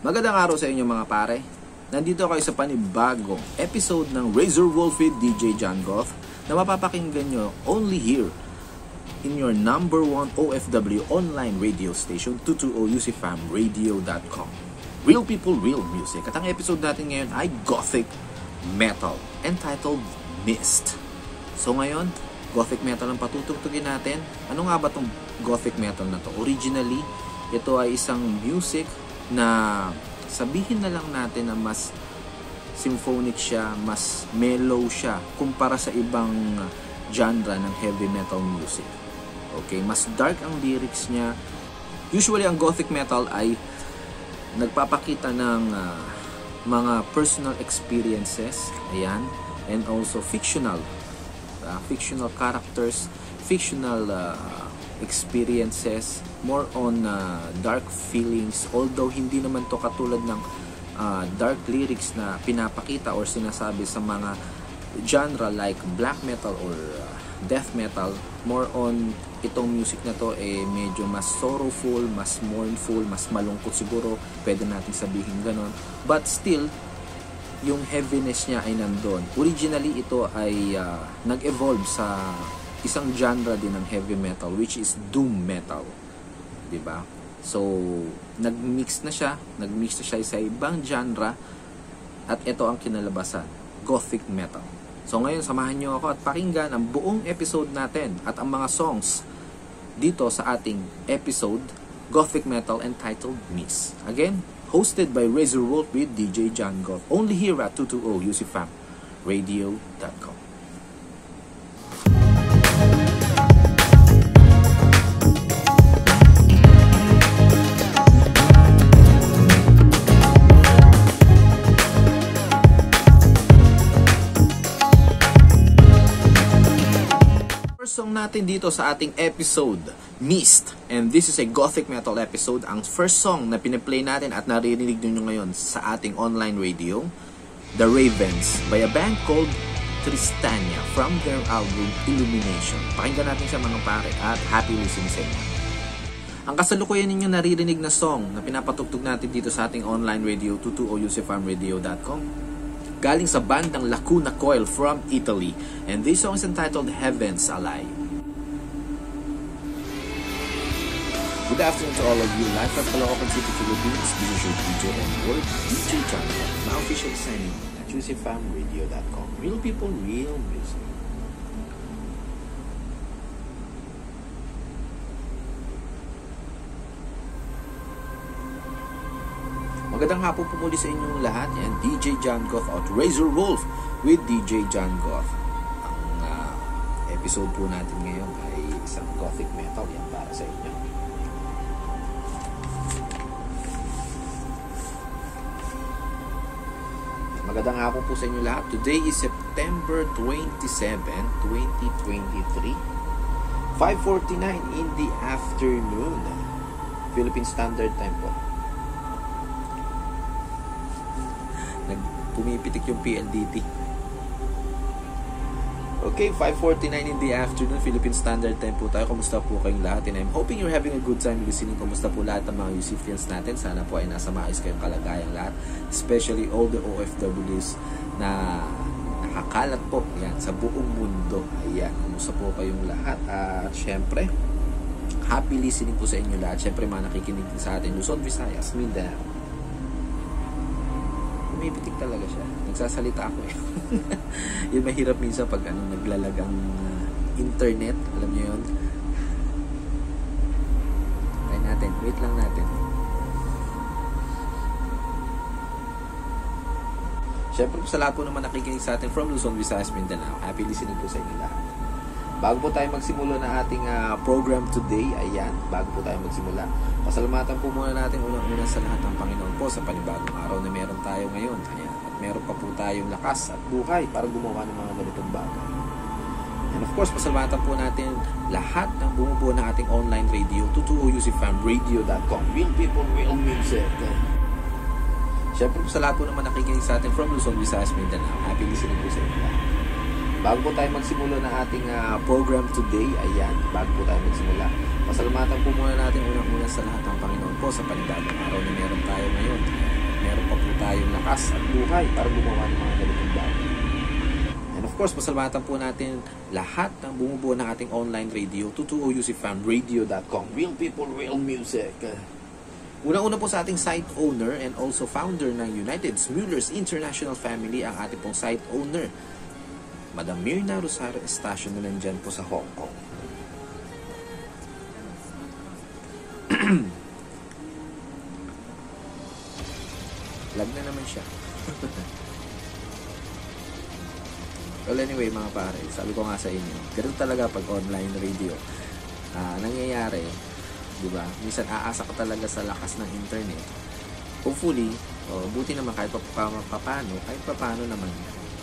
Magandang araw sa inyo mga pare. Nandito kayo sa panibagong episode ng Razor Wolf with DJ John Goth na mapapakinggan nyo only here in your number 1 OFW online radio station 220UCFamRadio.com. Real people, real music. At ang episode natin ngayon ay Gothic Metal entitled Mist. So ngayon, Gothic Metal ang patutugtugin natin. Ano nga ba itong Gothic Metal na to? Originally, ito ay isang music na sabihin na lang natin na mas symphonic siya, mas mellow siya kumpara sa ibang genre ng heavy metal music. Okay, mas dark ang lyrics niya. Usually ang Gothic Metal ay nagpapakita ng mga personal experiences, ayan, and also fictional characters, fictional experiences, more on dark feelings, although hindi naman to katulad ng dark lyrics na pinapakita or sinasabi sa mga genre like black metal or death metal. More on itong music na to medyo mas sorrowful, mas mournful, mas malungkot siguro, pwede natin sabihin ganon, but still yung heaviness niya ay nandun. Originally ito ay nag-evolve sa isang genre din ng heavy metal, which is doom metal, diba? So nagmix na siya sa ibang genre, at ito ang kinalabasan, Gothic Metal. So ngayon, samahan nyo ako at pakinggan ang buong episode natin at ang mga songs dito sa ating episode, Gothic Metal entitled Mist. Again, hosted by Razor Wolf with DJ John Goth, only here at 220UCFamRadio.com. Song natin dito sa ating episode, Mist, and this is a Gothic Metal episode. Ang first song na piniplay natin at naririnig nyo ngayon sa ating online radio, The Ravens by a band called Tristania from their album Illumination. Pakinggan natin siya mga pare at happy listening sa inyo. Ang kasalukuyan ninyo naririnig na song na pinapatugtog natin dito sa ating online radio 220UCFamRadio.com galing sa bandang Lacuna Coil from Italy, and this song is entitled Heaven's Ally. Good afternoon to all of you, live from Caloocan City, Philippines. This is your DJ and world, DJ John, my official signing at UCFamRadio.com. Real people, real music. Magandang hapon po muli sa inyong lahat. Yan, DJ John Goth at Razor Wolf with DJ John Goth. Ang episode po natin ngayon ay isang Gothic Metal. Yan para sa inyo. Magandang hapon po sa inyo lahat. Today is September 27, 2023. 5:49 in the afternoon. Philippine Standard Time po. Pumipitik yung PLDT. Okay, 5:49 in the afternoon, Philippine Standard Time po tayo. Kumusta po kayong lahat? And I'm hoping you're having a good time listening. Kumusta po lahat ng mga UCFians natin? Sana po ay nasa maayos kayong kalagayan lahat. Especially all the OFWs na nakakalat po yan, sa buong mundo. Ayan, kumusta po kayong lahat? At syempre, happy listening po sa inyo lahat. Syempre, mga nakikinig sa atin, Luzon, Visayas, Mindanao. Pumipitik talaga siya. Nagsasalita ako eh. Yun mahirap minsan pag naglalag ang internet. Alam niyo yun? Try natin. Wait lang natin. Siyempre sa lahat po naman nakikinig sa atin from Luzon, Visayas, Mindanao. Happy listening po sa inyo lahat. Bago po tayo magsimula na ating program today, ayan, bago po tayo magsimula, pasalamatan po muna natin unang-una sa lahat ng Panginoon po sa panibagong araw na meron tayo ngayon. Ayan, at meron pa po tayong lakas at buhay para gumawa ng mga ganitong bagay. And of course, pasalamatan po natin lahat ng bumubuo ng ating online radio, 220UCFamRadio.com. Real people, real music. Siyempre sa lahat po naman nakikinig sa atin from Luzon, Visayas, Mindanao. Happy listening po sa inyo lahat. Bago po tayo magsimula ng ating program today, ayan, bago po tayo magsimula, pasalamatan po muna natin unang-una sa lahat ng Panginoon po sa panibagong araw na meron tayo ngayon. lakas at buhay para gumawa ng mga ganitong bagay. And of course, pasalamatan po natin lahat ng bumubuo ng ating online radio, 220UCFamRadio.com. Real people, real music. Una-una po sa ating site owner and also founder ng United Smullers International Family, ang ating pong site owner, Madam Myrna Rosario Estacio, na nandyan po sa Hong Kong. Lag na naman siya. Well, anyway mga pare, sabi ko nga sa inyo, ganito talaga pag online radio. Nangyayari, di ba? Minsan aasa ka talaga sa lakas ng internet. Hopefully, buti naman kahit papano naman,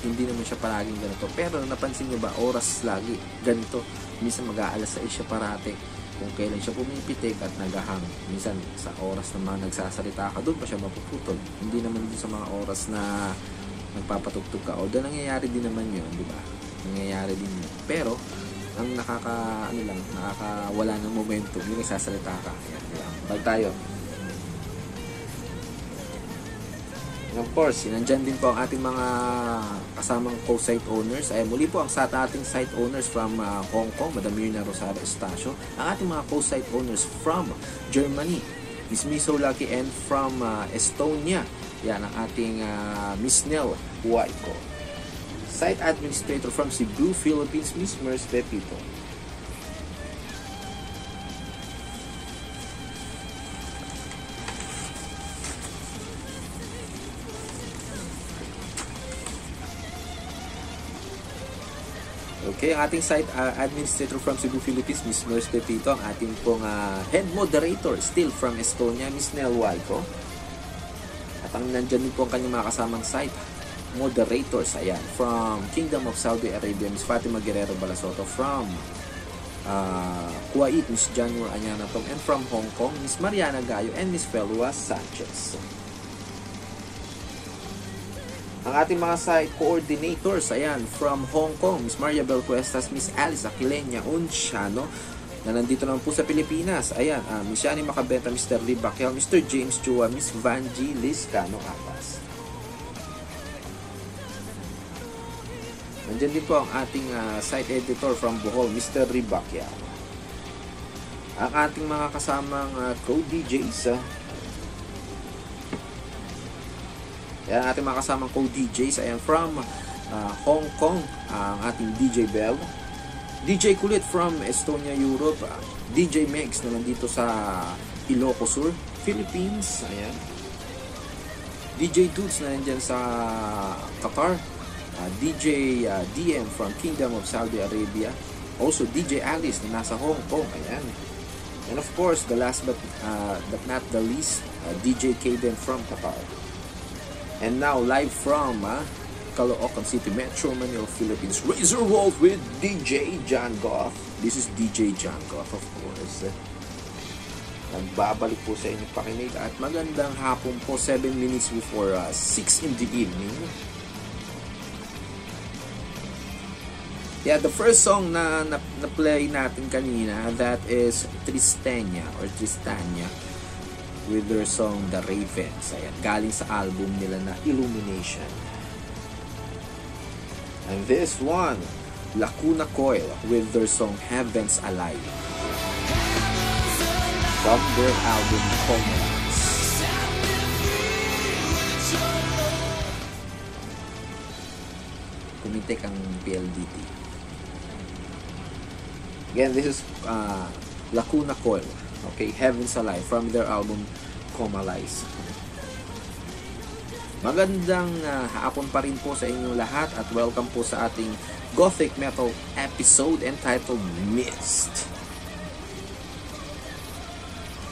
hindi naman siya palaging ganito. Pero napansin niyo ba, oras lagi ganito. Minsan mag-aalas 6 siya parate. Kung kailan siya pumipitik at naghahang. Minsan sa oras na mga nagsasalita ka, doon pa siya mapuputol. Hindi naman doon sa mga oras na nagpapatugtog ka. Although nangyayari din naman yun, di ba? Nangyayari din yun. Pero, ang nakakawala ng momentum, yung nagsasalita ka. Ayan, di ba? Bag tayo. And of course, nandyan din po ang ating mga kasamang co-site owners. Ay muli po ang sa ating site owners from Hong Kong, Madam Myrna Rosario Estacio. Ang ating mga co-site owners from Germany, Miss Miso Lucky, and from Estonia, yan ang ating Miss Nell Huayco. Site administrator from Cebu, Philippines, Miss Merce Pepito. Okay, ang ating site administrator from Cebu, Philippines, Miss Merce Pepito. Ang ating pong head moderator still from Estonia, Miss Nell Huayco. At ang nandyan din po ang kanyang mga kasamang site moderators, ayan, from Kingdom of Saudi Arabia, Miss Fatima Guerrero Balasoto. From Kuwait, Miss Janur Anyanatom. And from Hong Kong, Miss Mariana Gayo and Miss Felua Sanchez. Ang ating mga site coordinators, ayan, from Hong Kong, Miss Maria Belcuestas, Miss Alice Aquilenia Unciano, na nandito naman po sa Pilipinas. Ayan, Miss Yani Macabenta, Mr. Lee Bakel, Mr. James Chua, Miss Vanji Liscano Apas. Nandiyan din po ang ating site editor from Bohol, Mr. Lee Bakel. Ang ating mga kasamang co-DJs, ayan, ating mga kasamang co-DJs, ayan, from Hong Kong, ang ating DJ Bell, DJ Kulit from Estonia, Europe, DJ Megs na nandito sa Ilocos Sur, Philippines, ayan, DJ Dudes na nandyan sa Qatar, DJ DM from Kingdom of Saudi Arabia, also DJ Alice na nasa Hong Kong, ayan, and of course, the last but not the least, DJ Kaden from Qatar. And now, live from Caloocan City, Metro Manila, Philippines, Razor Wolf with DJ John Goff. This is DJ John Goff, of course. Nagbabalik po sa inyo pakinig at magandang hapon po, 7 minutes before 6 in the evening. Yeah, the first song na play natin kanina, that is Tristania or Tristania, with their song The Ravens. Ayan, galing sa album nila na Illumination. And this one, Lacuna Coil with their song Heavens Alive, from their album Commonwealth. Kumitik ang PLDT. Again, this is Lacuna Coil. Okay, Heavens Alive from their album Comalize. Magandang hapon pa rin po sa inyong lahat at welcome po sa ating Gothic Metal episode entitled Mist.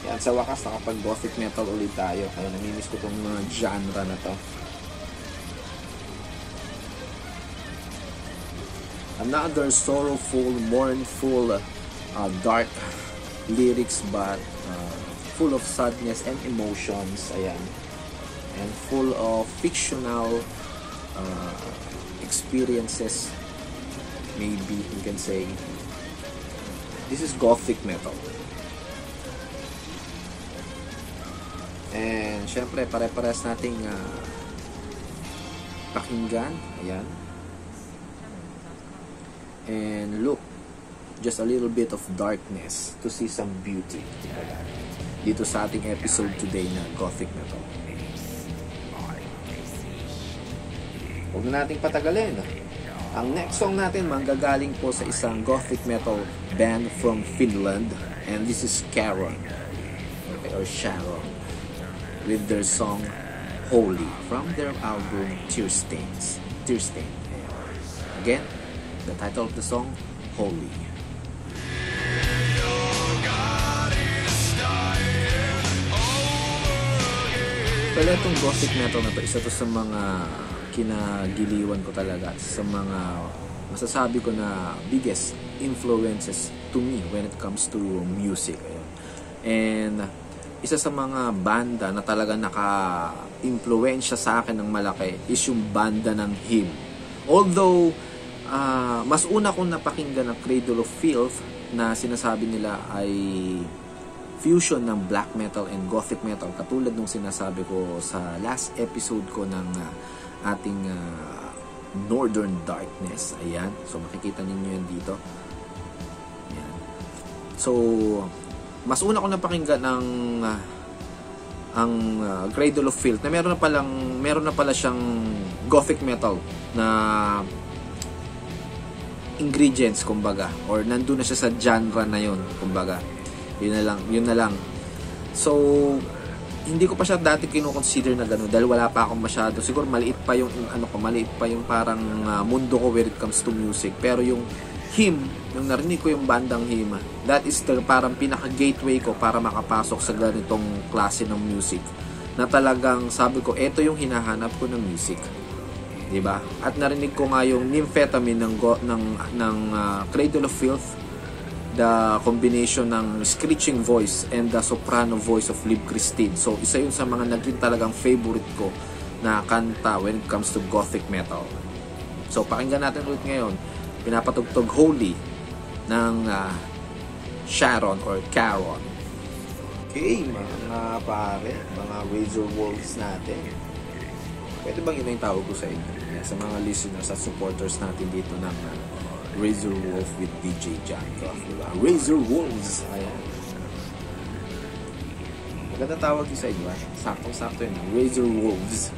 Yan, sa wakas nakapag Gothic Metal ulit tayo, kaya namimiss ko itong mga genre na to. Another sorrowful, mournful, dark lyrics, but full of sadness and emotions, ayan, and full of fictional experiences, maybe you can say. This is Gothic Metal. And syempre pare-pares nating pakinggan. Ayan. And look, just a little bit of darkness to see some beauty. Dito sa ating episode today na Gothic Metal. Huwag na nating patagalin. Ang next song natin manggagaling po sa isang Gothic Metal band from Finland. And this is Sharon. Okay, or Sharon. With their song Holy from their album Tear Stains. Tear Stain. Again, the title of the song, Holy. Pero itong Gothic Metal na to, isa to sa mga kinagiliwan ko talaga, sa mga masasabi ko na biggest influences to me when it comes to music. And isa sa mga banda na talaga naka-influensya sa akin ng malaki is yung banda ng Him. Although mas una kong napakinggan ng Cradle of Filth na sinasabi nila ay fusion ng black metal and gothic metal, katulad nung sinasabi ko sa last episode ko ng ating Northern Darkness. Ayan, so makikita ninyo yan dito. Ayan. So mas una ko napakinggan ng ang Cradle of Filth na meron na pala siyang gothic metal na ingredients, kumbaga, or nandun na siya sa genre na yun, kumbaga. Yun na lang. So, hindi ko pa siya dati kino-consider na gano'n dahil wala pa akong masyado. Siguro maliit pa yung parang mundo ko when it comes to music. Pero yung Him, yung narinig ko yung bandang Him, that is the parang pinaka-gateway ko para makapasok sa ganitong klase ng music. Na talagang sabi ko, eto yung hinahanap ko ng music. Diba? At narinig ko nga yung Nymphetamine ng Cradle of Filth, the combination ng screeching voice and the soprano voice of Liv Christine. So, isa yun sa mga naging talagang favorite ko na kanta when it comes to gothic metal. So, pakinggan natin ulit ngayon. Pinapatugtog Holy ng Sharon or Caron. Okay, mga pare, mga Razor Wolves natin. Pwede bang yun yung tawag ko sa inyo? Sa mga listeners at supporters natin dito ng Razor Wolf with DJ Janko. Diba? Razor Wolves. Ayan. Maganda tawag yun sa inyo. Saktong-sakto yun. Razor Wolves.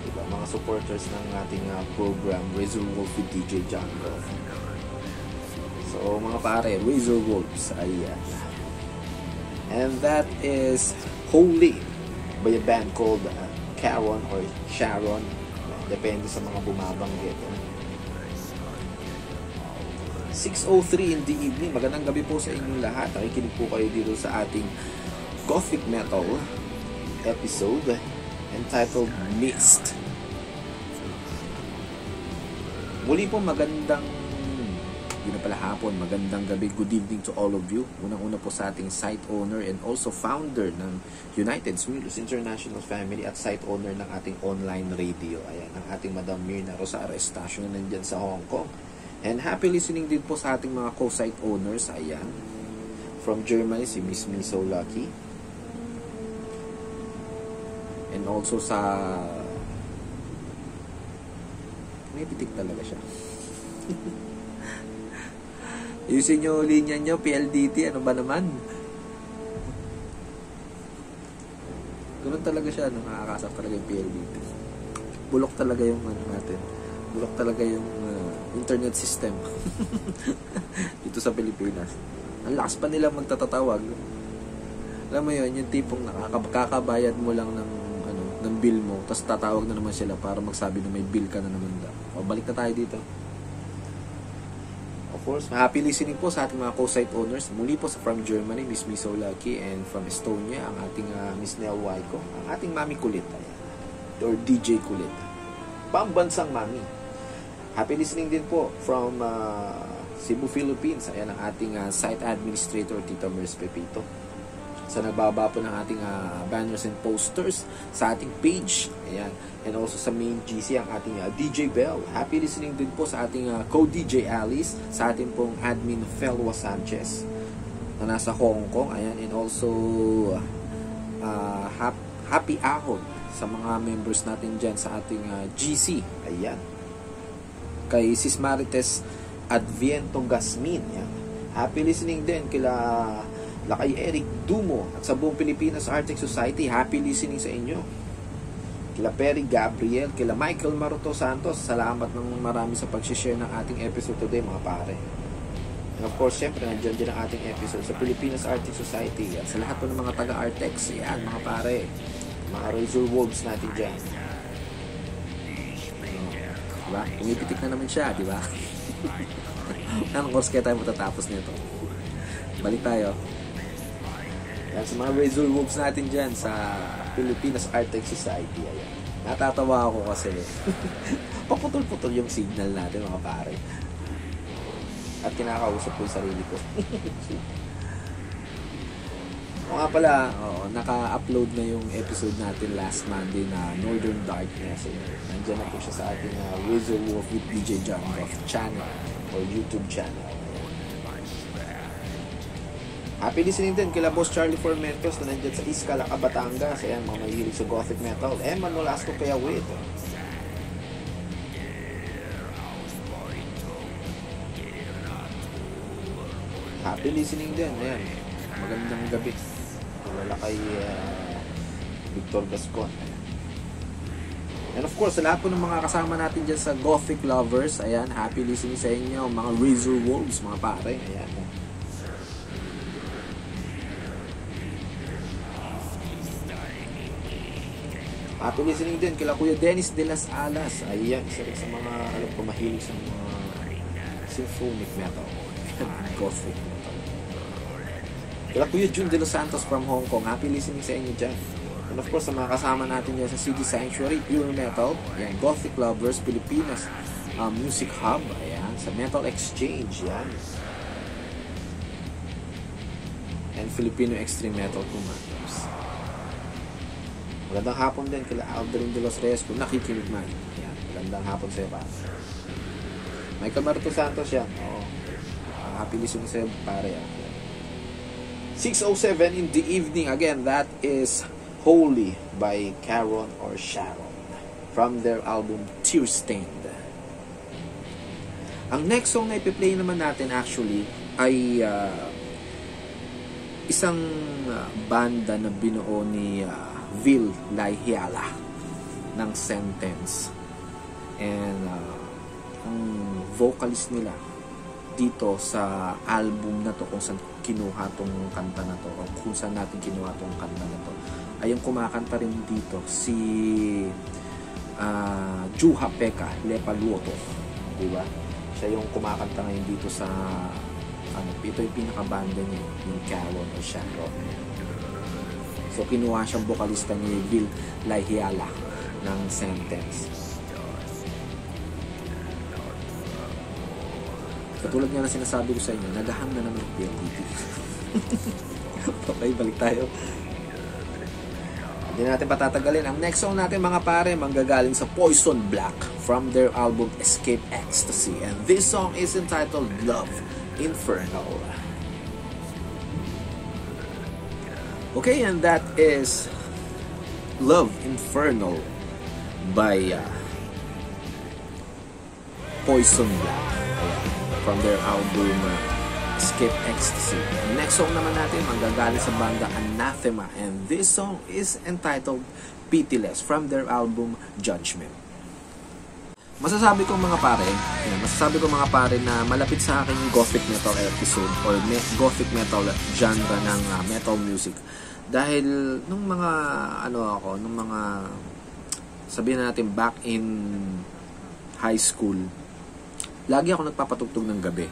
Diba? Mga supporters ng ating program, Razor Wolf with DJ Janko. So, mga pare, Razor Wolves. Ayan. And that is Holy by a band called Caron or Sharon. Depende sa mga bumabanggit. 6:03 in the evening. Magandang gabi po sa inyong lahat. Nakikinig po kayo dito sa ating Gothic Metal episode entitled Mist. Muli po magandang gabi, good evening to all of you. Unang-una po sa ating site owner and also founder ng United Smulus International Family at site owner ng ating online radio. Ayan, ang ating Madam Mirna Rosa Arrestasio na nandyan sa Hong Kong. And happy listening din po sa ating mga co-site owners. Ayan, from Germany, si Miss Me So Lucky. And also sa... may pitik talaga siya. Ayusin nyo linya nyo, PLDT, ano ba naman? Ganun talaga siya, nakakasap talaga yung PLDT. Bulok talaga yung natin. Bulok talaga yung internet system. Dito sa Pilipinas. Ang lakas pa nila magtatatawag. Alam mo yun, yung tipong nakakabayad mo lang ng bill mo, tapos tatawag na naman sila para magsabi na may bill ka na naman. O, balik na tayo dito. Of course, happy listening po sa ating mga co-site owners. Muli po from Germany, Miss Me So Lucky, and from Estonia, ang ating Miss Nel Waiko, ang ating Mami Kulit, or DJ Kulit. Pambansang Mami. Happy listening din po from Cebu, Philippines. Ayan ang ating site administrator, Tita Mers Pepito. Sa nagbaba po ng ating banners and posters sa ating page. Ayan. And also sa main GC ang ating DJ Bell. Happy listening din po sa ating co-DJ Alice, sa ating pong admin Felwa Sanchez na nasa Hong Kong. Ayan. And also Happy Ahon sa mga members natin dyan sa ating GC. Ayan. Kay Sis Marites Adviento Gasmin. Ayan. Happy listening din kay Eric Dumo at sa buong Pilipinas Arctic Society. Happy listening sa inyo. Kila Perry Gabriel, kila Michael Maruto Santos. Salamat ng marami sa pag-share ng ating episode today, mga pare. And of course, syempre, nandiyan din ang ating episode sa Pilipinas Arctic Society. At sa lahat po ng mga taga-Artex, yan, mga pare. Mga Razor Wolves natin dyan. Diba? Pumipitik na naman siya, diba? Anong course kaya tayo matatapos nito? Balik tayo. Yan, sa mga Razor Wolves natin dyan sa Pilipinas Arctic Society. Ayan. Natatawa ako kasi paputol-putol yung signal natin, mga pare. At kinakausap ko yung sarili ko. O nga pala, naka-upload na yung episode natin last Monday na Northern Darkness. Nandiyan na po siya sa ating Razor Wolf with DJ John Goff channel or YouTube channel. Happy listening din kila Boss Charlie Formentos na nandiyan sa Iscala, Batangas. Ayan, mga mahilig sa Gothic Metal. Eman Nolasco kaya wait. Happy listening din. Ayan, magandang gabi. Wala kay Victor Gascon. And of course, sa lahat po ng mga kasama natin dyan sa Gothic Lovers, ayan, happy listening sa inyo, mga Razor Wolves, mga pare. Ayan. Happy listening din kila Kuya Dennis de las Alas. Ayan, isa rin sa mga, alam ko, mahilig sa mga symphonic metal. Gothic metal. Kila Kuya Jun de los Santos from Hong Kong. Happy listening sa inyo dyan. And of course, sa mga kasama natin dyan sa CD Sanctuary, Pure Metal. Ayan, Gothic Lovers, Pilipinas Music Hub. Ayan, sa Metal Exchange. Ayan. And Filipino Extreme Metal Commanders. Magandang hapon din kila Aldrin de los Reyes kung nakikinig man. Ayan, magandang hapon sa iyo pa. Michael Maruto Santos yan. Oo. Happy listening sa iyo, pare. 6:07 in the evening. Again, that is Holy by Caron or Sharon from their album Tear Stained. Ang next song na ipi-play naman natin actually ay isang banda na binuo ni Vil Laihiala ng Sentence. And ang vocalist nila dito sa album na to, kung saan kinuha tong kanta na to, o kung saan natin kinuha tong kanta na to, ay yung kumakanta rin dito si Juha Pekka Lepaluoto, diba? Siya yung kumakanta ngayon dito sa ito yung pinakabanda niya, yung Caron o Sharon. So, kinuha siyang vokalista ni Vil Laihiala ng Sentence. Katulad nga na sinasabi ko sa inyo, nagahang na naman yung PLDT. Okay, balik tayo. Hindi natin patatagalin. Ang next song natin, mga pare, manggagaling sa Poison Black from their album Escape Ecstasy. And this song is entitled Love Infernal. Okay, and that is Love Infernal by Poison Black from their album Escape Ecstasy. The next song naman natin manggagaling sa banda Anathema, and this song is entitled Pitiless from their album Judgment. Masasabi ko mga pare na malapit sa akin yung Gothic Metal episode or Gothic Metal genre ng metal music. Dahil nung mga sabihin natin back in high school, lagi ako nagpapatugtog ng gabi.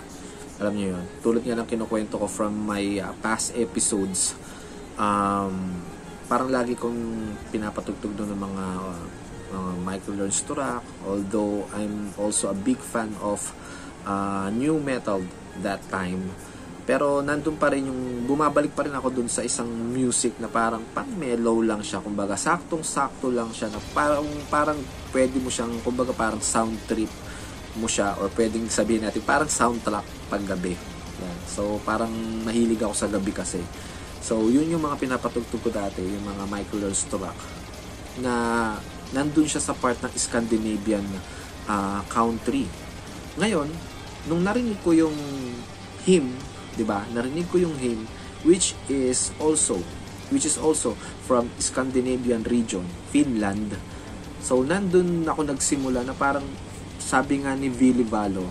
Alam niyo yun. Tulad nga ng kinukwento ko from my past episodes, parang lagi kong pinapatugtog doon ng mga Michael Learns to Rock, although I'm also a big fan of new metal that time. Pero nandun pa rin yung, bumabalik pa rin ako dun sa isang music na parang mellow lang siya, kumbaga saktong-sakto lang siya, na parang pwede mo siyang, kumbaga parang sound trip mo siya, or pwedeng sabihin natin parang soundtrack paggabi. Yan. So parang mahilig ako sa gabi kasi. So yun yung mga pinapatugtog ko dati, yung mga Michael Learns to Rock. na nandun siya sa part ng Scandinavian country. Ngayon, nung narinig ko yung hymn, 'di ba? Narinig ko yung hymn which is also from Scandinavian region, Finland. So nandun ako nagsimula na parang sabi nga ni Ville Valo,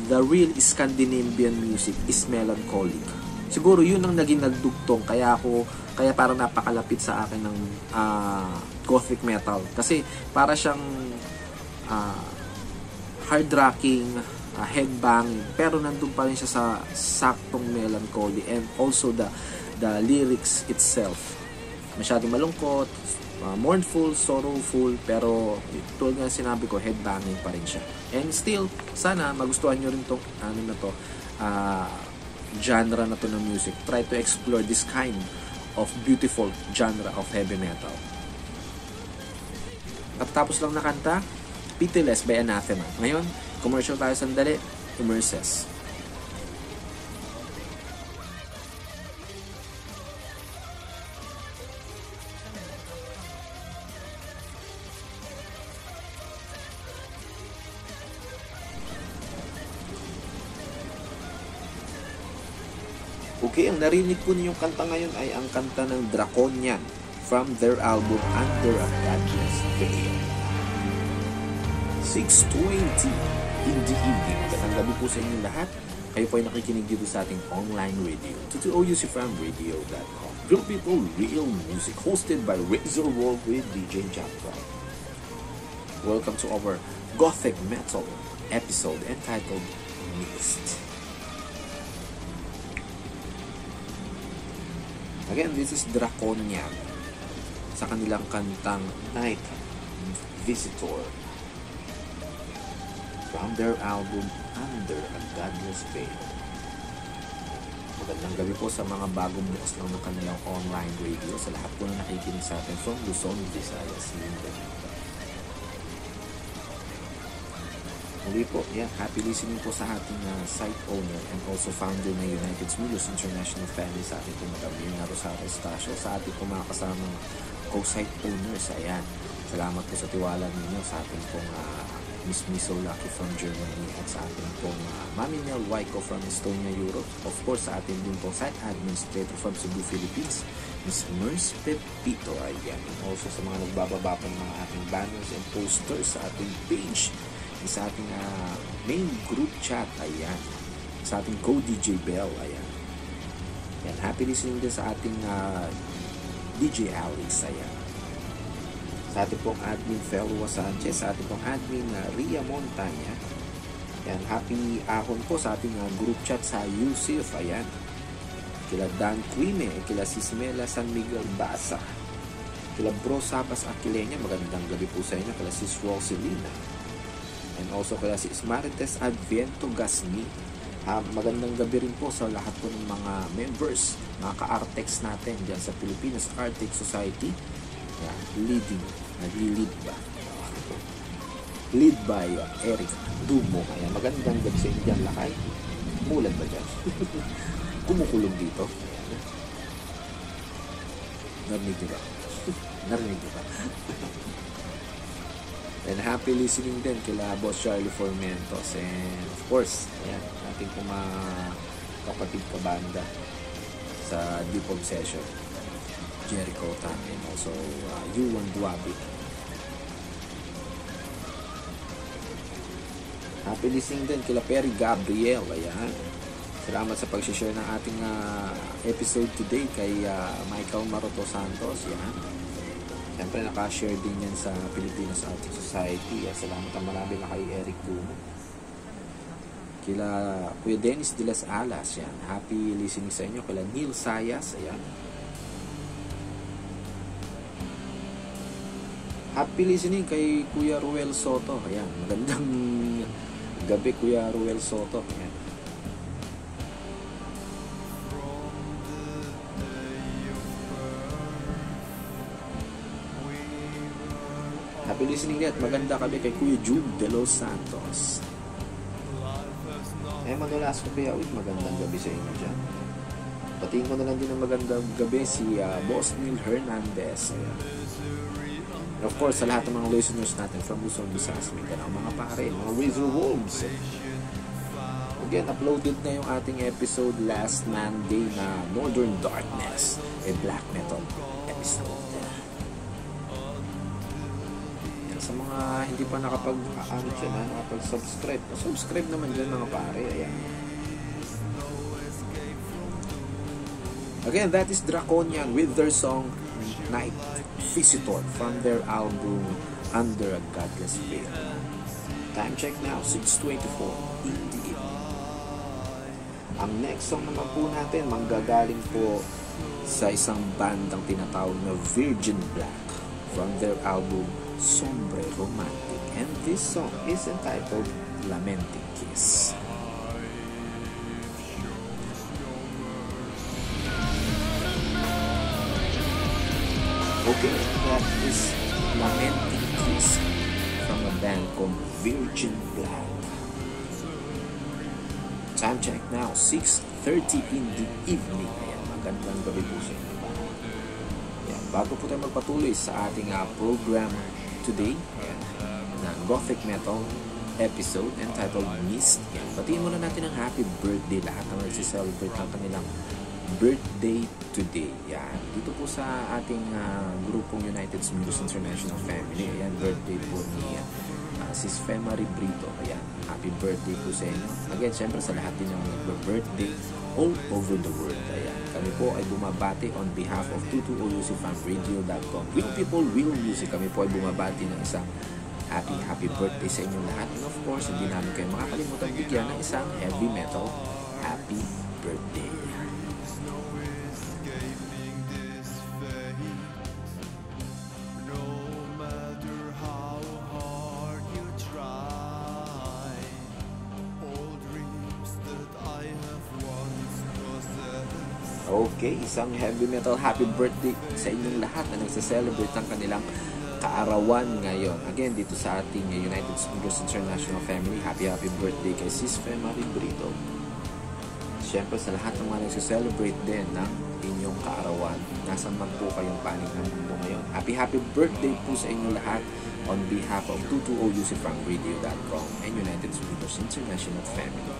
the real Scandinavian music is melancholic. Siguro yun ang naging nagdugtong kaya parang napakalapit sa akin ng gothic metal kasi para siyang hard rocking, headbanging, pero nandun pa rin siya sa saktong melancholy, and also the lyrics itself masyadong malungkot, mournful, sorrowful, pero tulad nga sinabi ko, headbanging pa rin siya. And still, sana magustuhan nyo rin tong genre na to ng music. Try to explore this kind of beautiful genre of heavy metal. At tapos lang na kanta, Pitiless by Anathema. Ngayon, commercial tayo sandali, Immerses. Okay, ang narinig po ninyong kanta ngayon ay ang kanta ng Draconian from their album Under a Godless Veil. 6:20 in the evening. Magandang gabi po sa inyo lahat. Kayo po ay nakikinig dito sa ating online radio, TTOUCFamRadio.com. Real people, real music, hosted by Razor Wolf with DJ Japra. Welcome to our Gothic Metal episode entitled Mist. Again, this is Draconian sa kanilang kantang Night Visitor from their album Under a Godless Veil. Magandang gabi po sa mga bagong bukas lang ng kanilang online radio, sa lahat po na nakikinig sa atin from Luzon, Visayas, Mindanao. Muli po, happy listening po sa ating site owner and also founder ng United Smulos International Family, sa ating pong Madam Rosario Estacio, sa ating pong mga kasamang co-site owners. Ayan, salamat po sa tiwala ninyo sa ating pong Miss Miso Lucky from Germany, at sa ating pong Mami Nel Waiko from Estonia, Europe. Of course, sa ating din pong site administrator from Cebu, Philippines, Miss Merce Pepito. Ayan, and also sa mga nagbababa ng mga ating banners and posters sa ating page, sa ating main group chat, ayan, sa ating co-DJ Bell, ayan. Yan, happy listening din sa ating DJ Alex, ayan. Sa ating pong admin Felwa Sanchez, sa ating pong admin Ria Montanya, ayan, happy ahon po sa ating group chat sa Yusuf, ayan. Kila Dan Quime, kila Sismela San Miguel Basa, kila Bro Sabas Aquilenia, magandang gabi po sa inyo, kila Sis Roselina, and also kaya si Smarites Adviento Gasmi. Magandang gabi rin po sa lahat po ng mga members, mga ka-Artex natin dyan sa Pilipinas Artex Society. Nag-lead by Eric Dumo. Kaya magandang gabi sa inyo dyan, lakay. Mulan ba dyan? Kumukulong dito. Narinig nyo ba? Narinig nyo ba? And happy listening din kila Boss Charlie Formentos, and of course, ayan, ating mga kapatid kabanda sa Deep Obsession, Jericho Tan, and also Yuan Duabi. Happy listening din kila Perry Gabriel, ayan. Salamat sa pag-share ng ating episode today kay Michael Maroto Santos, ayan. Siyempre, nakashare din yan sa Pilipinas Arctic Society. Salamat ang marami na kay Eric Dumo. Kila Kuya Dennis de las Alas, yan. Happy listening sa inyo. Kila Neil Sayas, ayan. Happy listening kay Kuya Ruel Soto, ayan. Magandang gabi, Kuya Ruel Soto, ayan. Happy listening din at maganda kami kay Kuya Jude de los Santos. Manolas ko kaya magandang gabi sa inyo dyan. Patingin ko na lang din ng magandang gabi si Boss Neil Hernandez. Ayan. And of course, sa lahat ng mga listeners natin from Luzon, Visayas, Mindanao, mga pare, mga Razor Wolves. Again, uploaded na yung ating episode last Monday na Northern Darkness, a black metal episode. Yan, sa mga hindi pa nakapag-subscribe, subscribe naman dyan mga pare. Ayan. Again, that is Draconian with their song Night Visitor from their album Under a Godless Veil. Time check now, 6:24 in the evening. Ang next song naman po natin, manggagaling po sa isang bandang tinatawag na Virgin Black from their album Sombre Romantic. And this song is entitled Lamenting Kiss. Okay, that is Lamenting Kiss from a band called Virgin Black. Time check now, 6:30 in the evening. Ayan, magandang gabi po sa inyo. Ayan, bago po tayo magpatuloy sa ating program today, ayan, na Gothic Metal episode entitled Mist. Ayan, batiin muna natin ang happy birthday lahat ng nagsiselebrate ng kanilang birthday today. Yan. Dito po sa ating grupong United Smoothers International Family. Ayan, birthday po ni Sis Femari Brito. Ayan, happy birthday po sa inyo. Again, syempre sa lahat din ng nagbe-birthday all over the world. Ayan, kami po ay bumabati on behalf of 22OUCFamRadio.com. Real people, real music. Kami po ay bumabati ng isang happy birthday sa inyong lahat. And of course, hindi namin kayo makakalimutan bigyan ng isang heavy metal happy birthday. Okay, isang heavy metal happy birthday sa inyong lahat na nagsa-celebrate ng kanilang kaarawan ngayon. Again, dito sa ating United Smoothers International Family, happy birthday kay Sis Femari Brito. Siyempre sa lahat ng mga nagsa-celebrate din ng inyong kaarawan, nasan man po kayong panig ng mundo ngayon. Happy birthday po sa inyong lahat on behalf of 22OUCFamRadio.com and United Smoothers International Family.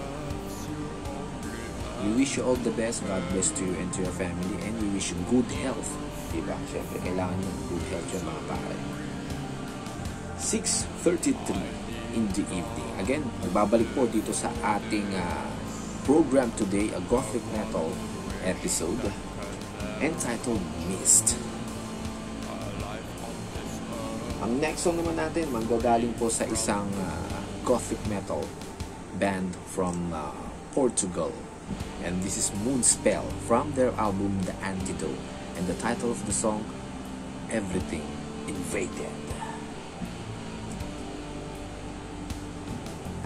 We wish you all the best. God bless to you and to your family. And we wish you good health. Diba? Siyempre, kailangan nyo good health yung mga pare. 6:33 in the evening. Again, magbabalik po dito sa ating program today, a Gothic Metal episode entitled Mist. Ang next song naman natin, manggagaling po sa isang Gothic Metal band from Portugal. And this is Moonspell from their album The Antidote, and the title of the song Everything Invaded.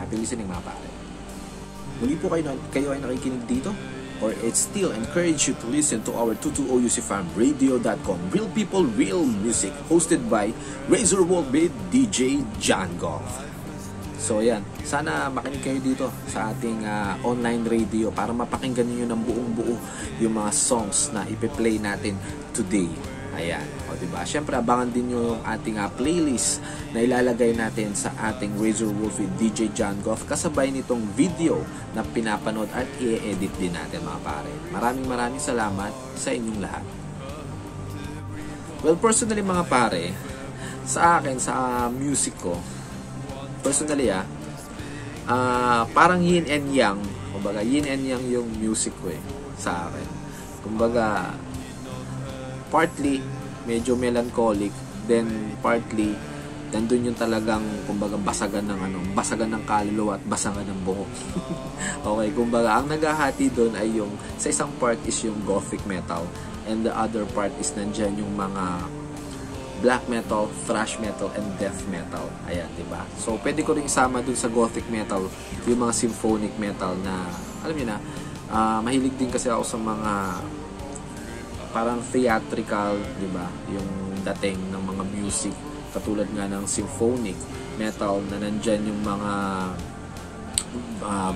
Happy listening mga pare. Muli po kayo ay nakikinig dito, or it still encourage you to listen to our 22OUCFamRadio.com Real People, Real Music, hosted by Razor Wolf with DJ John Golf. So yan, sana makinig kayo dito sa ating online radio para mapakinggan niyo ng buong buo yung mga songs na ipe-play natin today. Ayan, o diba? Siyempre abangan din nyo yung ating playlist na ilalagay natin sa ating Razor Wolf with DJ John Goff kasabay nitong video na pinapanood at i-edit din natin mga pare. Maraming salamat sa inyong lahat. Well, personally mga pare, sa akin, sa music ko, personally parang yin and yang. Kumbaga, yin and yang yung music ko sa akin. Kumbaga, partly medyo melancholic, then partly nandun yung talagang kumbaga basagan ng kaluluwa at basagan ng buhok. Okay, kumbaga ang naghahati doon ay yung sa isang part is yung Gothic metal, and the other part is nandiyan yung mga black metal, thrash metal, and death metal. Ayan, diba? So, pwede ko rin isama dun sa Gothic metal yung mga symphonic metal na, alam niyo na, mahilig din kasi ako sa mga parang theatrical, diba? Yung dating ng mga music, katulad nga ng symphonic metal na nandyan yung mga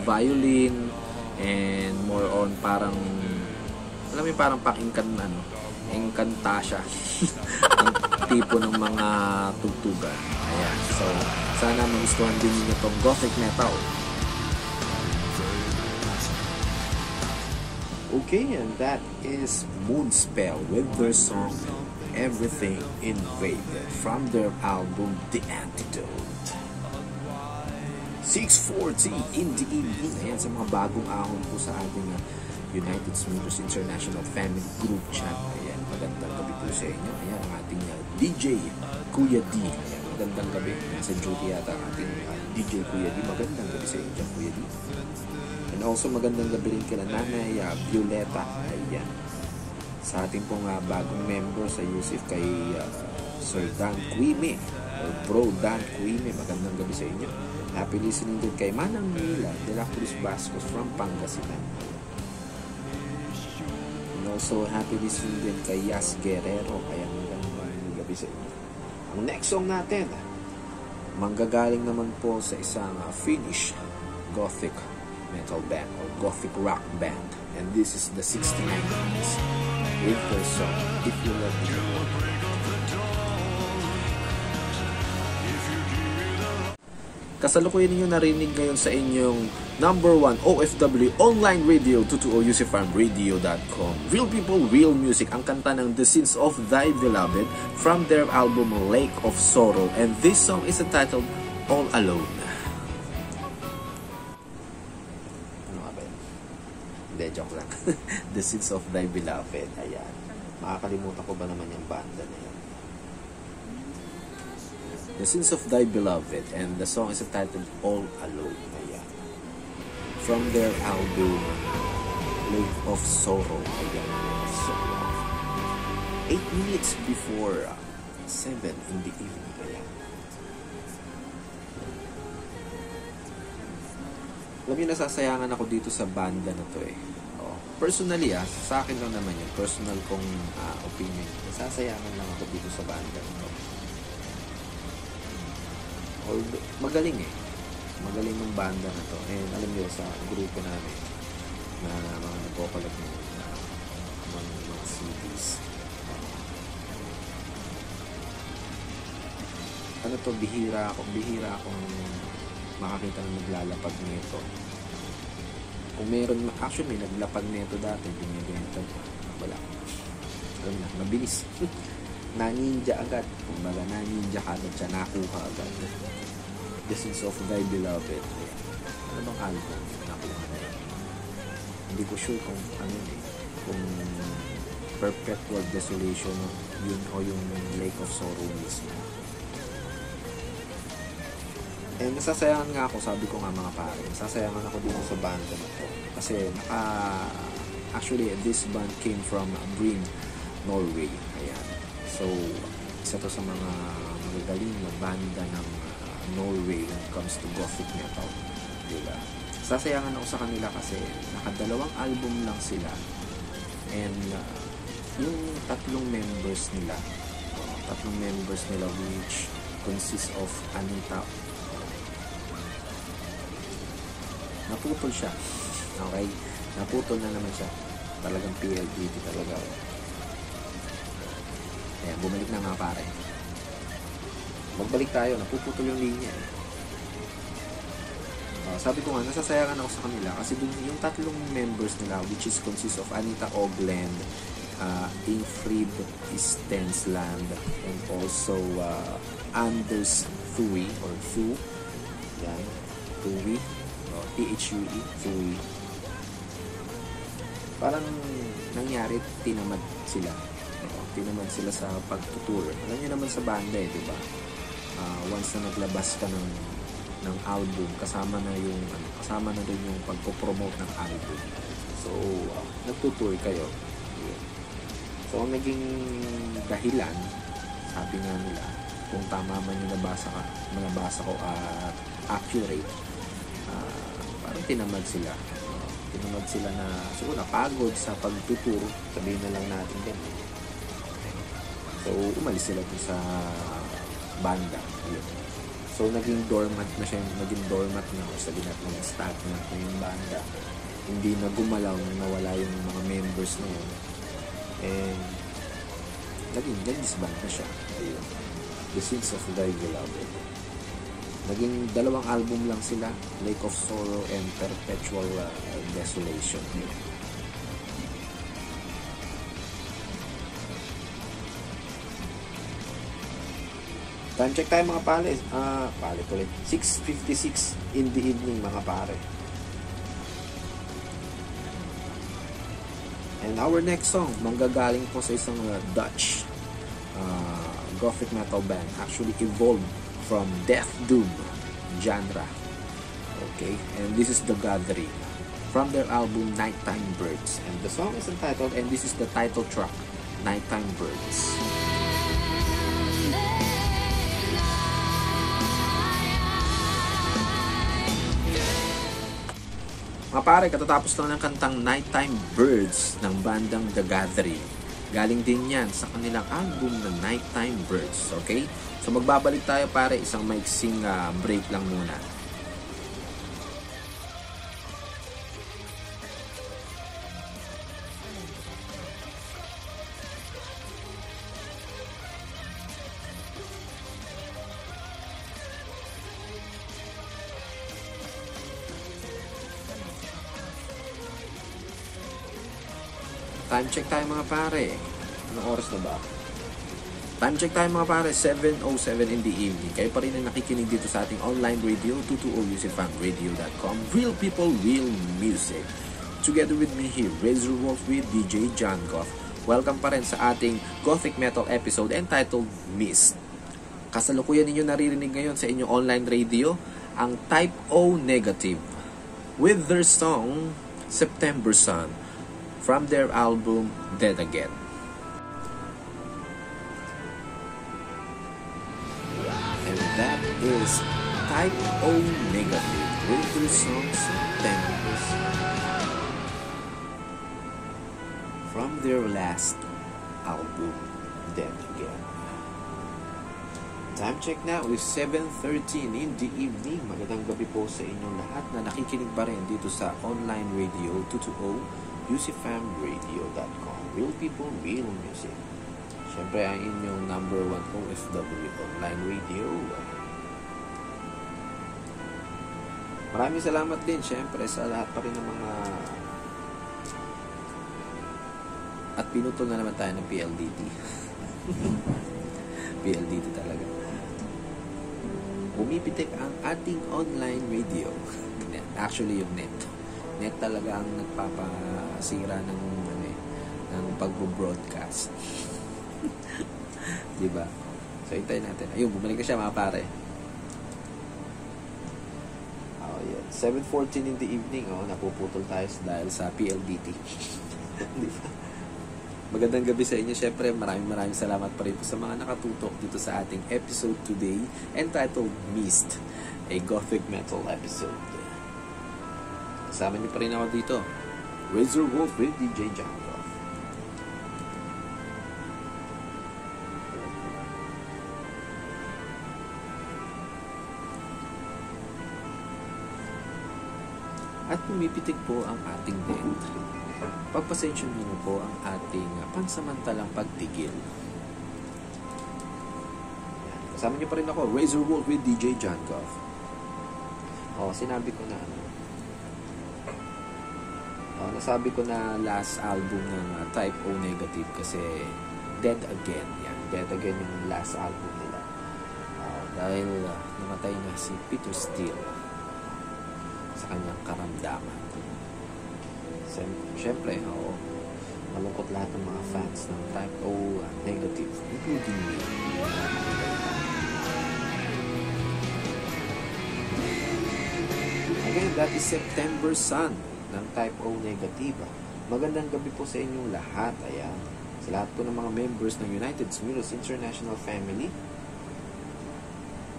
violin and more on parang, alam mo parang pakinggan Encantasia. tipo ng mga tugtugan. Ayan. So, sana magustuhan din niyo itong gothic metal. Okay, and that is Moonspell with their song Everything Invaded from their album The Antidote. 640 in the evening. Ayan, sa mga bagong ahon po sa ating United Smithers International Family Group Chat. Ayan, magandang gabi po sa inyo. Ayan, ang ating DJ Kuya D. Ayan, magandang gabi. Sa duty yata ang ating DJ Kuya D. Magandang gabi sa inyo, Kuya D. And also, magandang gabi rin kila Nanay Violeta. Ayan. Sa ating pong bagong member sa Yusuf, kay Sir Dan Quime, or Bro Dan Quime. Magandang gabi sa inyo. Happy listening din kay Manang Mila de la Cruz Vascos from Pangasinan. And also, happy listening din kay Yas Guerrero. Kaya magandang gabi sa inyo. Ang next song natin, manggagaling naman po sa isang Finnish Gothic metal band or Gothic rock band. And this is the 69ers with their song If You Love Me. Kasalukuyan ninyo narinig ngayon sa inyong number 1 OFW online radio, 220UCFarmRadio.com. Real people, real music. Ang kanta ng The Sins of Thy Beloved from their album Lake of Sorrow. And this song is entitled All Alone. Ano nga ba yun? Hindi, joke lang. The Sins of Thy Beloved. Ayan. Makakalimutan ko ba naman yung banda na yun? The Sins of Thy Beloved, and the song is entitled All Alone. Ayan. From their album Lake of Sorrow. Ayan. So, 8 minutes before 7 in the evening. Ayan. Alam niyo, nasasayangan ako dito sa banda na to eh. Personally, sa akin lang naman yun. Personal kong opinion. Nasasayangan lang ako dito sa banda na to. Magaling eh. Magaling ng banda na to. And alam niyo, sa grupo namin na mga nagpo-collect ng mga CDs. Ano to, bihira akong makakita ng naglalapag nito. Kung meron, actually may naglapag nito dati, binibenta ko. Wala. Alam na, mabilis. Na-ninja agad. Kumbaga, na-ninja ka agad siya. Nakuha agad. The Sins of Thy Beloved. Ayan. Ano bang album? Nakuha na yun. Hindi ko sure kung ano eh. Kung Perpetual Desolation yun o yung Lake of Sorrow mismo. Eh, nasasayangan nga ako. Sabi ko nga mga pare. Nasasayangan ako dito sa banda na to. Kasi actually, this band came from Bryn, Norway. Ayan. So, isa to sa mga magagaling na banda ng Norway when it comes to Gothic metal. Diba? Sasayangan ako sa kanila kasi nakadalawang album lang sila. And yung tatlong members nila which consists of Anita. Naputol siya. Okay? Naputol na naman siya. Talagang PLDT talaga. Ayan, bumalik na nga pare. Magbalik tayo, napuputol yung linya eh. Sabi ko nga, nasasayangan ako sa kanila kasi dun, yung tatlong members nila which is consists of Anita Ogland, Ingfrid Stensland, and also Anders Thuy or Thu. Yan, Thuy. T-H-U-E, Thuy. Parang nangyari, tinamad sila. Tinamad sila sa pagtutour. Alam niyo naman sa banda eh, di ba? Once na naglabas ka ng album, kasama na rin yung pagpo-promote ng album. So, nagtutour kayo. So, ang naging dahilan, sabi nga nila, kung tama man yung nabasa ko accurate, parang tinamad sila. Tinamad sila na, siguro napagod sa pagtutour, sabihin na lang natin ganun. So, umalis sila dun sa banda. So, naging dormant na o sabihin natin stagnant na yung banda. Hindi na gumalaw nang nawala yung mga members na yun. And nag-disband na siya. Ayun. The Sins of Thy Beloved. Naging 2 album lang sila, Lake of Sorrow and Perpetual Desolation. Time check tayo mga pare. Pare ulit. 6:56 in the evening mga pare. And our next song, manggagaling po sa isang Dutch gothic metal band. Actually evolved from death doom genre. Okay, and this is The Gathering from their album Nighttime Birds. And the song is entitled, and this is the title track, Nighttime Birds. Mga pare, katatapos lang ng kantang Nighttime Birds ng bandang The Gathering. Galing din yan sa kanilang album na Nighttime Birds. Okay? So magbabalik tayo pare, isang maiksing break lang muna. Time check tayo mga pare. Anong oras na ba? Time check tayo mga pare, 7:07 in the evening. Kayo pa rin ang nakikinig dito sa ating online radio, 220musicfanradio.com. Real people, real music. Together with me here, Razor Wolf with DJ John Goff. Welcome pa rin sa ating Gothic Metal episode entitled Mist. Kasalukuyan ninyo naririnig ngayon sa inyong online radio, ang Type O Negative with their song September Sun from their album Dead Again. And that is Type O Negative with their song September Sun from their last album Dead Again. Time check now is 7:13 in the evening. Magandang gabi po sa inyong lahat na nakikinig pa rin dito sa online radio 220musicfanradio.com. Real people, real music. Siyempre, ang inyong number 1 OFW online radio. Maraming salamat din, siyempre, sa lahat pa rin ng mga... At pinutol na naman tayo ng PLDT. PLDT talaga. Bumipitik ang ating online radio. Actually, yung net talaga ang nagpapasira ng pagbo-broadcast. Diba? So, hintayin natin. Ayun, bumalik na siya mga pare. Oh, yeah. 7:14 in the evening. Oh, napuputol tayo dahil sa PLDT. Diba? Magandang gabi sa inyo. Siyempre, maraming salamat pa rin po sa mga nakatutok dito sa ating episode today entitled Mist, a Gothic Metal episode. Kasama niyo pa rin ako dito, Razor Wolf with DJ John Goff. At pumipitik po ang ating net. Pagpasensyon niyo po ang ating pansamantalang pagtigil. Kasama niyo pa rin ako, Razor Wolf with DJ John Goff. Sinabi ko na nasabi ko na last album ng Type O Negative kasi Dead Again. Yan, Dead Again yung last album nila. Dahil namatay na si Peter Steele sa kanyang karamdaman. Siyempre, malungkot lahat ng mga fans ng Type O Negative, including me. Again, that is September Sun ng Type O Negative. Magandang gabi po sa inyong lahat. Ayan. Sa lahat po ng mga members ng United Smiros International Family.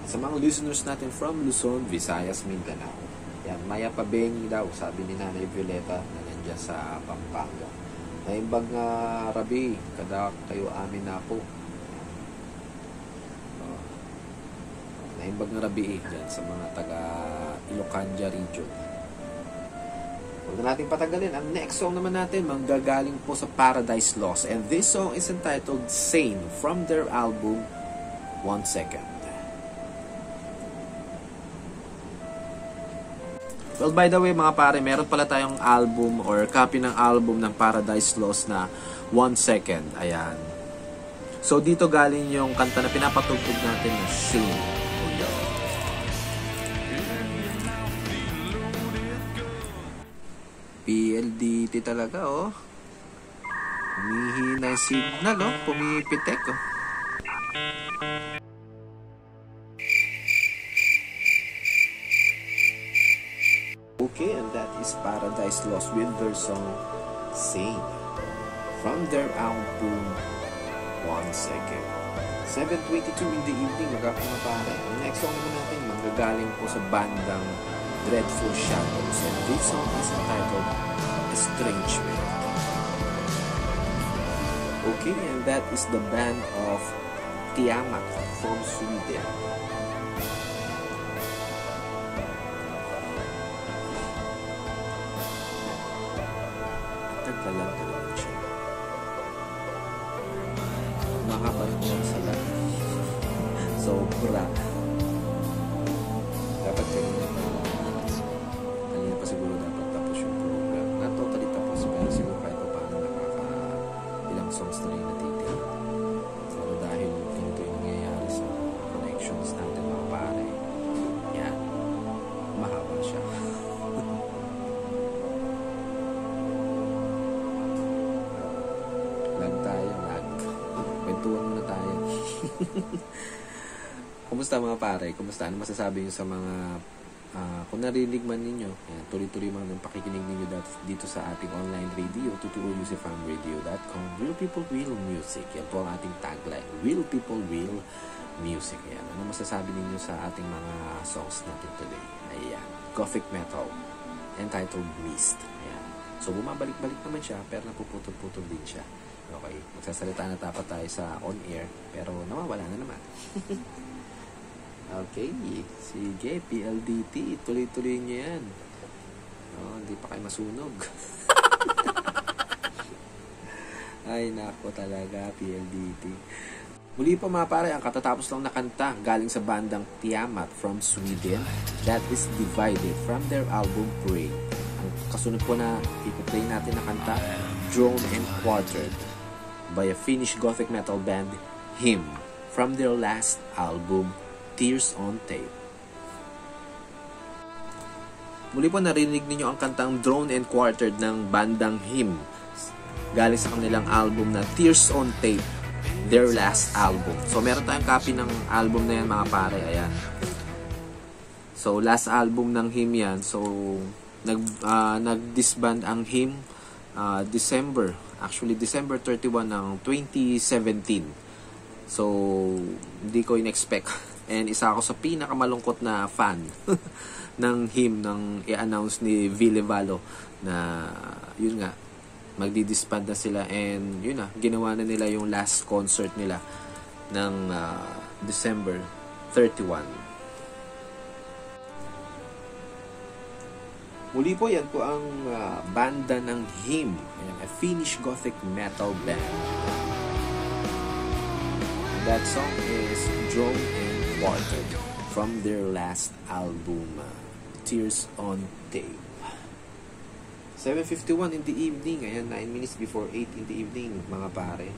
At sa mga listeners natin from Luzon, Visayas, Mindanao. Ayan, Maya Pabengi daw, sabi ni Nanay Violeta na nandiyan sa Pampanga. Naimbag nga rabi, kada kayo amin na po. Naimbag nga rabi dyan sa mga taga Ilocanja region. Huwag na natin patagalin. Ang next song naman natin, manggagaling po sa Paradise Lost. And this song is entitled Sane from their album 1 Second. Well, by the way mga pare, meron pala tayong album or copy ng album ng Paradise Lost na 1 Second. Ayan. So dito galing yung kanta na pinapatugtog natin na Sane. PLDT talaga, oh. Humihina yung signal, oh. Pumipitek, oh. Okay, and that is Paradise Lost with their song Sane from their album 1 Second. 7:22 in the evening, magkakamapare. Ang next song naman natin, manggagaling po sa bandang Dreadful Shadows, and this song is entitled Estrangement. Okay, and that is the band of Tiamat from Sweden. Taglalang talaga siya. Makapagpong sa lahat. Sobra. Dapat kanina pa siguro dapat tapos yung program. Not totally tapos, pero siguro kahit pa paano ilang songs na rin natitira. Pero dahil ganito yung nangyayari sa connections natin mga pare, yan, mahaba siya. Lag tayo, lag. Kwentuhan muna tayo. Kumusta mga pare? Kumusta? Ano masasabi nyo sa mga kung narinig man ninyo, tuloy-tuloy man ang pakikinig ninyo dito sa ating online radio, tuturoyusifamradio.com. Real people, real music. Yan po ang ating tagline. Real people, real music. Yan. Ano masasabi ninyo sa ating mga songs natin today? Ayan. Gothic metal. Entitled Mist. Ayan. So, bumabalik-balik naman siya, pero napuputol-putol din siya. Okay. Magsasalita na dapat tayo sa on-air, pero nawawala na naman. Okay, sige, PLDT, tuloy-tuloy nyo yan. Hindi pa kayo masunog. Ay, nako talaga, PLDT. Muli pa mga pare, ang katatapos lang na kanta galing sa bandang Tiamat from Sweden. That is Divided from their album Pray. Ang kasunod po na ipiplay natin na kanta, Drone and Quartered by a Finnish gothic metal band, Him, from their last album, Tears on Tape. Muli po narinig ninyo ang kantang Drone and Quartered ng bandang Him galing sa kanilang album na Tears on Tape, their last album. So meron tayong copy ng album na yan mga pare. Ayan. So last album ng Him yan. So nag-disband ang Him December 31 ng 2017. So hindi ko in-expect. And isa ako sa pinakamalungkot na fan ng Him nang i-announce ni Ville Valo na yun nga, magdi-disband na sila, and yun na, ginawa na nila yung last concert nila ng December 31. Muli po, yan po ang banda ng Him, a Finnish gothic metal band. That song is Drone and Quartered from their last album, Tears on Tape. 7:51 in the evening. Ayan, 9 minutes before 8 in the evening, mga pare.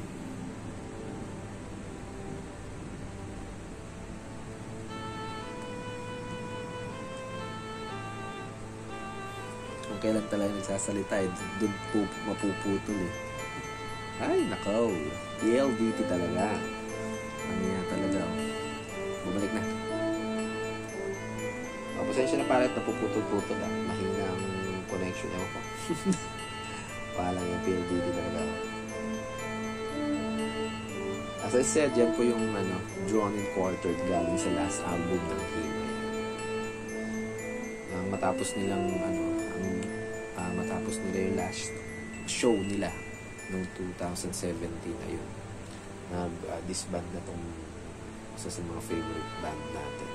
Kung kailan talaga nagsasalita, doon po mapuputol eh. Ay, nakaw. PLDT talaga. Ano yan talaga. Bumalik na. Pasensya na pare at napuputol-putol. Mahina ang connection. Ewan ko. Palang yung PLDT talaga. As I said, yan po yung Drawn and Quartered galing sa last album ng Him. Matapos nilang matapos nila yung last show nila noong 2017, ayun, nag-disband na tong isa sa mga favorite band natin.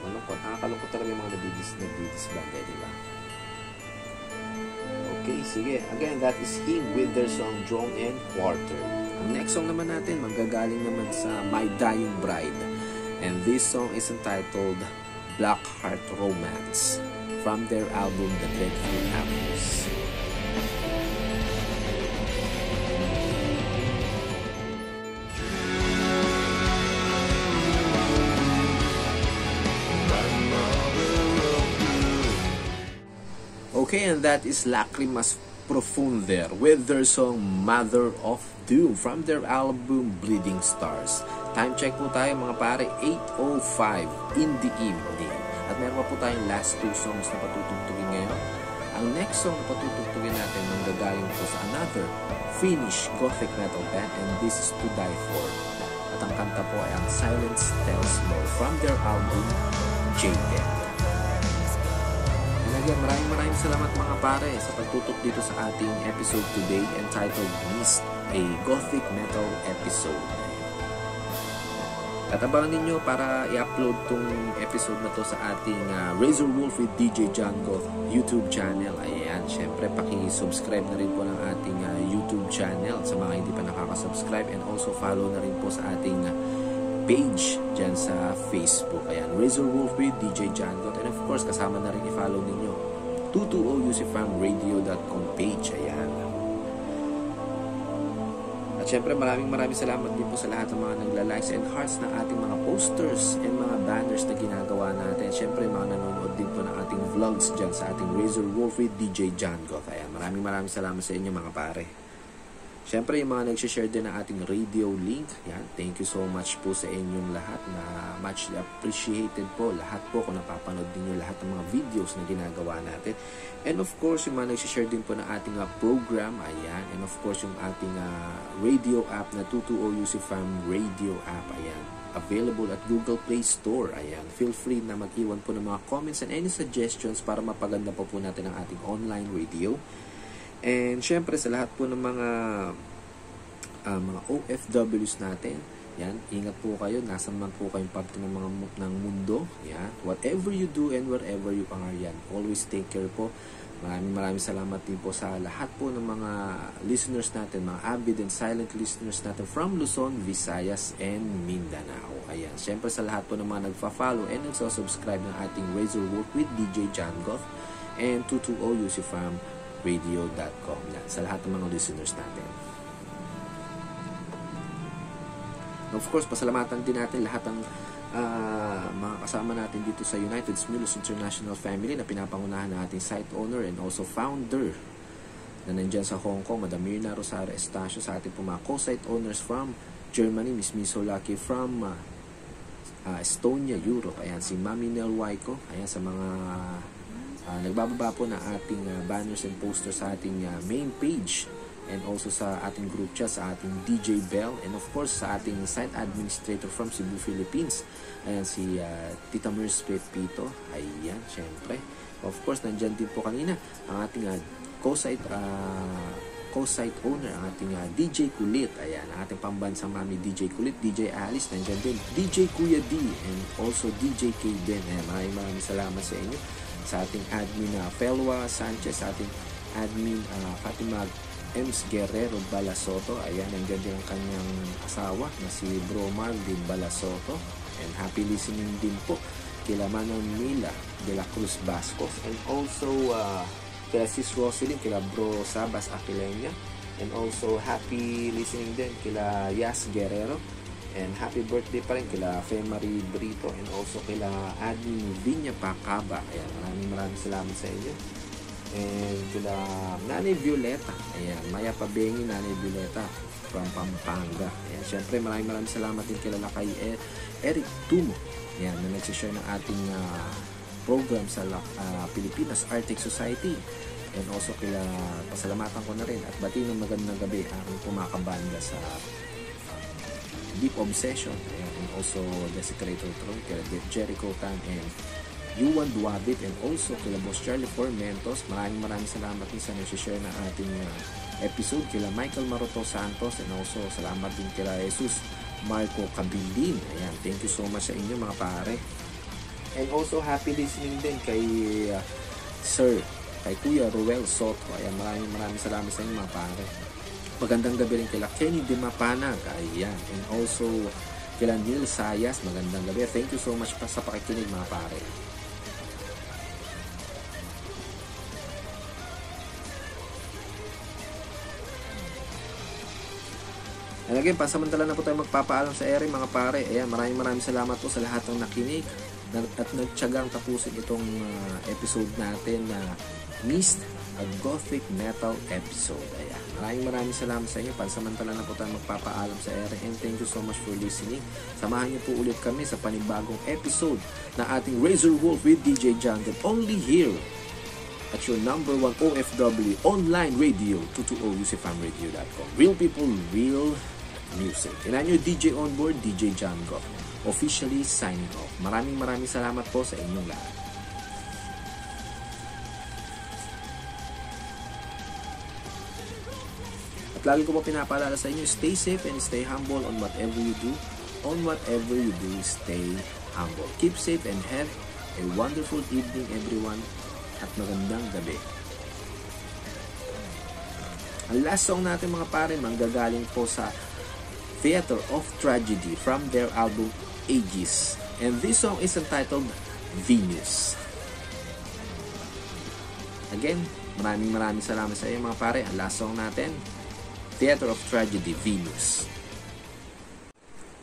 Malungkot. Nakakalungkot talaga yung mga nagdi-disband, di ba? Okay, sige. Again, that is him with their song Drone and Quarter. Ang next song naman natin, manggagaling naman sa My Dying Bride. And this song is entitled Black Heart Romance from their album The Dreadful Apples. Okay, and that is Lacrimas Profunder with their song Mother of Doom from their album Bleeding Stars. Time check po tayo mga pare, 8:05 in the evening. At meron pa po tayong last two songs na patutugtugin ngayon. Ang next song na patutugtugin natin manggagaling po sa another Finnish gothic metal band, and this is To Die For. At ang kanta po ay ang Silence Tells More from their album Jaded. Maraming salamat mga pare sa pagtutok dito sa ating episode today entitled Mist, a Gothic Metal episode. At abangan ninyo para i-upload tong episode na to sa ating Razor Wolf with DJ John Goth YouTube channel. Ayan, syempre paki-subscribe na rin po ng ating YouTube channel sa mga hindi pa nakaka-subscribe, and also follow na rin po sa ating page dyan sa Facebook. Ayan, Razor Wolf with DJ John Goth. And of course, kasama na rin i-follow ninyo 220UCFamRadio.com page. Ayan. At syempre, maraming salamat din po sa lahat ng mga nagla-likes and hearts ng ating mga posters and mga banners na ginagawa natin. Syempre, mga nanonood din po ng ating vlogs dyan sa ating Razor Wolf with DJ John Goth. Ayan, maraming salamat sa inyo mga pare. Siyempre, yung mga nag-share din ng ating radio link, yan, thank you so much po sa inyong lahat, na much appreciated po lahat po kung napapanood din yung lahat ng mga videos na ginagawa natin. And of course, yung mga nag-share din po ng ating program, ayan, and of course, yung ating radio app na 220UCFam Radio app, ayan, available at Google Play Store, ayan. Feel free na mag-iwan po ng mga comments and any suggestions para mapaganda po natin ang ating online radio. And syempre sa lahat po ng mga OFWs natin, yan, ingat po kayo, nasan man po kayong parte ng mundo, yan, whatever you do and wherever you are, yan, always take care po. Maraming salamat din po sa lahat po ng mga listeners natin, mga avid and silent listeners natin from Luzon, Visayas, and Mindanao. Ayan, syempre sa lahat po ng mga nagfa-follow and nagsusubscribe ng ating Razor Wolf with DJ John Goth and 220UCFam Radio.com, sa lahat ng mga listeners natin. Of course, pasalamatan din natin lahat ng mga kasama natin dito sa United Smilus International Family na pinapangunahan ng ating site owner and also founder na nandyan sa Hong Kong, Madam Mirna Rosario Estacio, sa ating mga co-site owners from Germany, Miss Misolaki from Estonia, Europe, ayan, si Mami Nel Waiko, ayan, sa mga nagbababa po na ating banners and posters sa ating main page, and also sa ating group chat, sa ating DJ Bell, and of course sa ating site administrator from Cebu, Philippines, ayan, si Tita Merce Pepito, ayan, syempre. Of course, nandyan din po kanina ang ating co-site owner, ang ating DJ Kulit, ayan, ang ating pambansang mami DJ Kulit, DJ Alice, nandyan din DJ Kuya D, and also DJ K Ben. Ayan, maraming salamat sa inyo, sa ating admin Felwa Sanchez, sa ating admin Fatima Ems Guerrero Balasoto, ayan, nandyan din ang kanyang asawa na si Bro Marvin Balasoto, and happy listening din po kila Manang Mila de la Cruz Bascos, and also kila Sis Roselyn, kila Bro Sabas Aquilenia, and also happy listening din kila Yas Guerrero, and happy birthday pa rin kila Fe Marie Brito, and also kila Admin Vinya Pacaba. Ayan, maraming salamat sa inyo. And kila Nanay Violeta, ayan, Maya Pabengi, Nanay Violeta from Pampanga. Ayan, syempre maraming salamat din kila kay Eric Tumo, ayan, na nagsishare ng ating program sa Pilipinas Arctic Society. And also kila, pasalamatan ko na rin at bati ng magandang gabi ang kumakabanda sa Deep Obsession, and also Desecrator Throne, kila Jericho Tan and Yuan Duabit, and also kila Boss Charlie Formentos. Maraming salamat din sa nag-share ng ating episode, kila Michael Maroto Santos, and also salamat din kila Jesus Marco Cabilin. Ayan, thank you so much sa inyo mga pare. And also happy listening din kay kay Kuya Ruel Soto. Ayan, maraming salamat sa inyo mga pare. Magandang gabi rin kay Kenny Di Mapanag. Ayan. And also kila Neil Sayas, magandang gabi. Thank you so much pa sa pakikinig mga pare. And again, pasamantala na po tayo magpapaalam sa ere mga pare. Ayan, maraming salamat po sa lahat ng nakinig at nagtiyagang tapusin itong episode natin na Mist, a Gothic Metal episode. Ayan, maraming salamat sa inyo. Pasamantala na po tayo magpapaalam sa ere, and thank you so much for listening. Samahan niyo po ulit kami sa panibagong episode na ating Razor Wolf with DJ Jungle, only here at your number 1 OFW online radio, 220UCFamRadio.com. Real people, real music. And I'm your DJ on board, DJ John Goff, officially signing off. Maraming salamat po sa inyong lahat. At lagi ko po pinapaalala sa inyo, stay safe and stay humble on whatever you do. On whatever you do, stay humble. Keep safe and have a wonderful evening everyone, at magandang gabi. Ang last song natin mga pare, manggagaling po sa Theater of Tragedy from their album Aegis. And this song is entitled Venus. Again, maraming salamat sa iyo mga pare. Ang last song natin, Theater of Tragedy, Venus.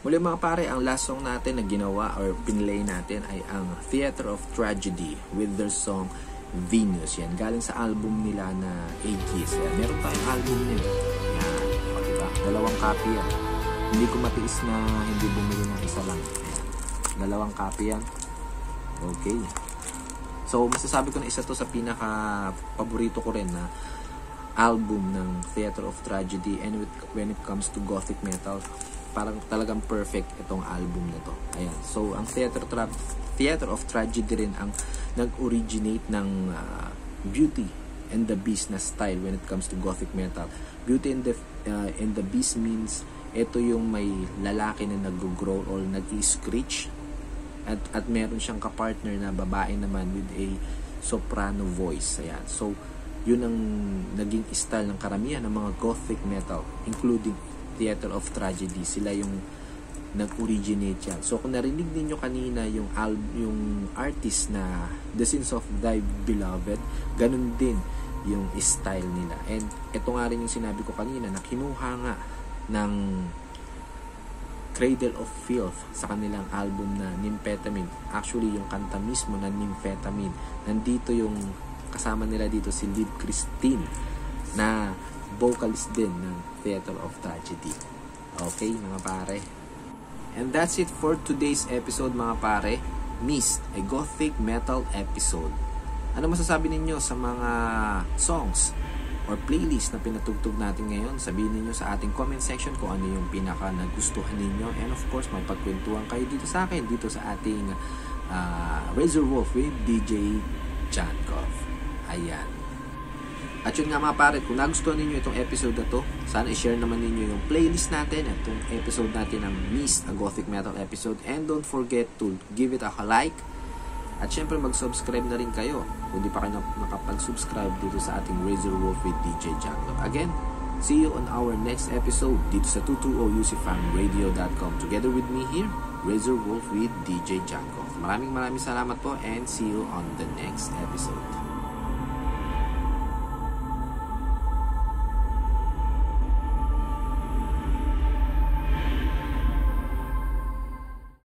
Muli mga pare, ang last song natin na ginawa or pinlay natin ay ang Theater of Tragedy with their song Venus. Yan, galing sa album nila na Aegis. Yan, meron tayong album nila. Yan, o diba? 2 copy yan. Hindi ko matiis na hindi bumili ng isa lang. Yan, 2 copy yan. Okay. So, masasabi ko na isa to sa pinaka-paborito ko rin na album ng Theater of Tragedy, and when it comes to Gothic Metal, parang talagang perfect itong album na to. Ayan. So, ang Theater of Tragedy rin ang nag-originate ng Beauty and the Beast na style when it comes to Gothic Metal. Beauty and the Beast means ito yung may lalaki na nag-growl or nag-screech, at meron siyang kapartner na babae naman with a soprano voice. Ayan. So, yun ang naging style ng karamihan ng mga Gothic Metal, including Theater of Tragedy. Sila yung nag-originate yan. So kung narinig ninyo kanina yung artist na The Sins of Thy Beloved, ganun din yung style nila. And ito nga rin yung sinabi ko kanina na kinuha nga ng Cradle of Filth sa kanilang album na Nymphetamine. Actually yung kanta mismo na Nymphetamine, nandito yung kasama nila dito si Liv Christine na vocalist din ng Theater of Tragedy. Okay mga pare, and that's it for today's episode mga pare. Mist, a Gothic Metal episode. Ano masasabi ninyo sa mga songs or playlist na pinatugtog natin ngayon? Sabihin ninyo sa ating comment section kung ano yung pinaka nagustuhan ninyo, and of course magpagkwentuhan kayo dito sa akin, dito sa ating Razor Wolf with DJ John Goff. Ayan. At yun nga mga pare, kung nagustuhan ninyo itong episode na to, sana i-share naman ninyo yung playlist natin at itong episode natin ng Mist, a Gothic Metal episode. And don't forget to give it a like. At syempre mag-subscribe na rin kayo kung di pa kayo nakapag-subscribe dito sa ating Razor Wolf with DJ Jungle. Again, see you on our next episode dito sa 220UCFamRadio.com. Together with me here, Razor Wolf with DJ Jungle. Maraming salamat po, and see you on the next episode.